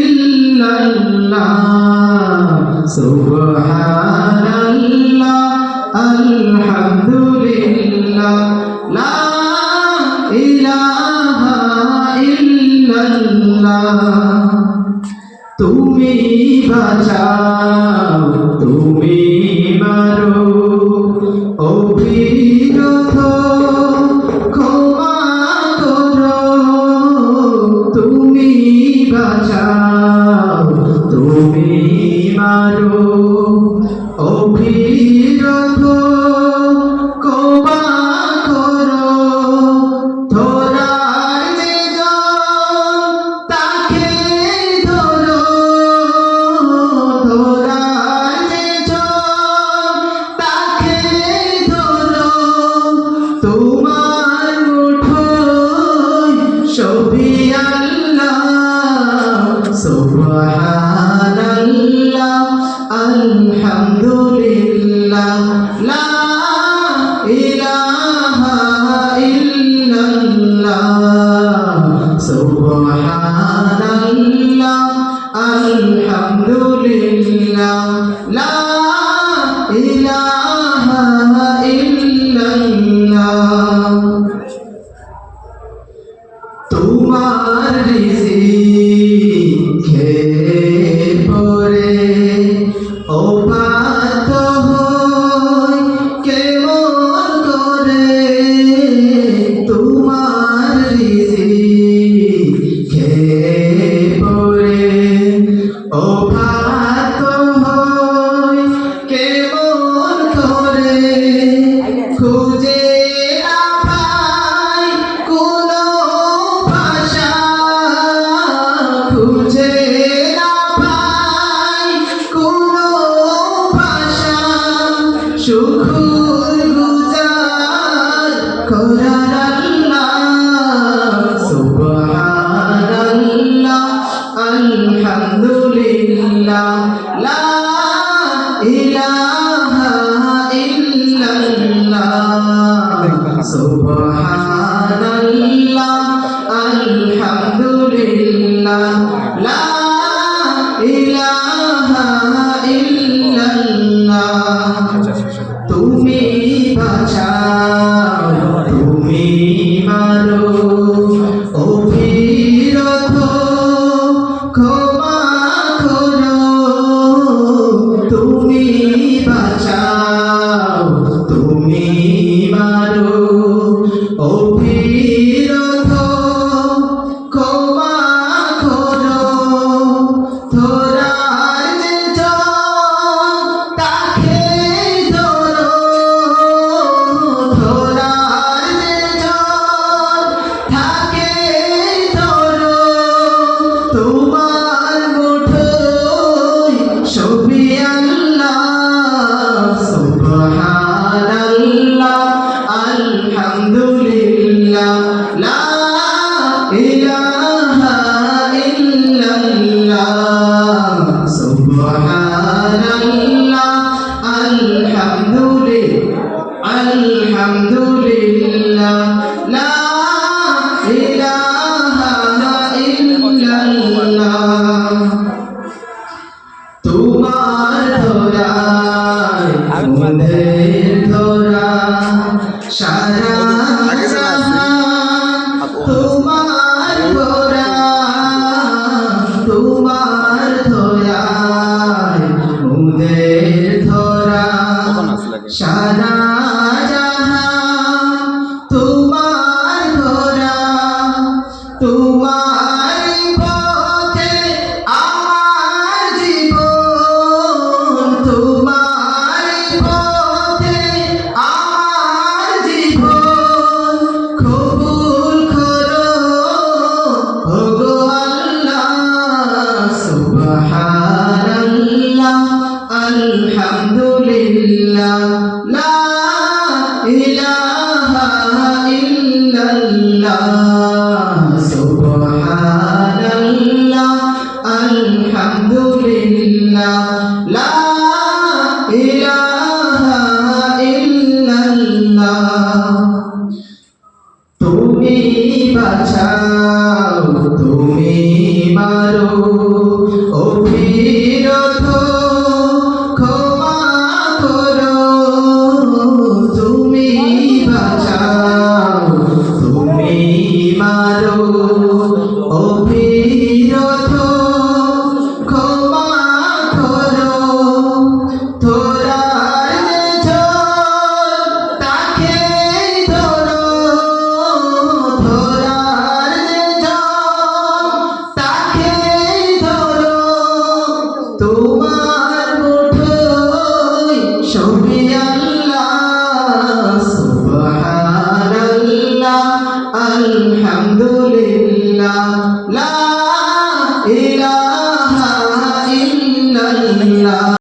ইল্লাল্লাহ সুবহানাল্লাহ আলহামদুলিল্লাহ লা ইলাহা ইল্লাল্লাহ তুমি বাঁচাও তুমি মারো অবিরত ক্ষমা করো তুমি বাঁচাও তুমি মারো অবিরত ক্ষমা করো ধরার যে জন তাকে ধরো ধরার যে জন তাকে ধরো তোমার মুঠোয় সবই আল্লাহ সুবহানাল্লাহ আলহামদুলিল্লাহ লা ইলাহা ইল্লাল্লাহ সুবহানাল্লাহ আলহামদুলিল্লাহ লা ইলাহা ইল্লাল্লাহ তোমার রিজিক খেয়ে পরে অবাধ্য হই কেমন করে তোমার রিজিক খেয়ে পরে অবাধ্য হই কেমন করে খুঁজে না পাই কোনো ভাষা খুঁজে না পাই কোনো ভাষা শুকর গুজার করার আল্লাহ সুবহানাল্লাহ আলহামদুলিল্লাহ লা ইলাহা ইল্লাল্লাহ সুবহানাল্লাহ আলহামদুলিল্লাহ লা ইলাহা ইল্লাল্লাহ তুমি বাঁচাও তুমি মারো অবিরত ক্ষমা করো তুমি বাঁচাও তুমি মারো অবিরত ক্ষমা করো ধরার যে জন তাকে ধরো ধরার যে জন তাকে ধরো তোমার মুঠোয় সবই আল্লাহ সুবহানাল্লাহ আলহামদুলিল্লাহ লা ইলাহা ইল্লাল্লাহ সুবহানাল্লাহ আলহামদুলিল্লাহ লা ইলাহা ইল্লাল্লাহ তোমার ধরায় ফুলের ধরা সারা জাহান তোমার ধরা তোমার ধরায় ফুলের ধরা সারা জাহান তোমার ধরা তোমার পথে মারো ও ফিরত ক্ষমা করো তুমি বাঁচাও তুমি মারো ও ফিরত ক্ষমা করো তোরার ঝড় তাকে ধরো তোরার ঝড় তাকে ধরো তোমার মুঠোয় সবে আল্লাহ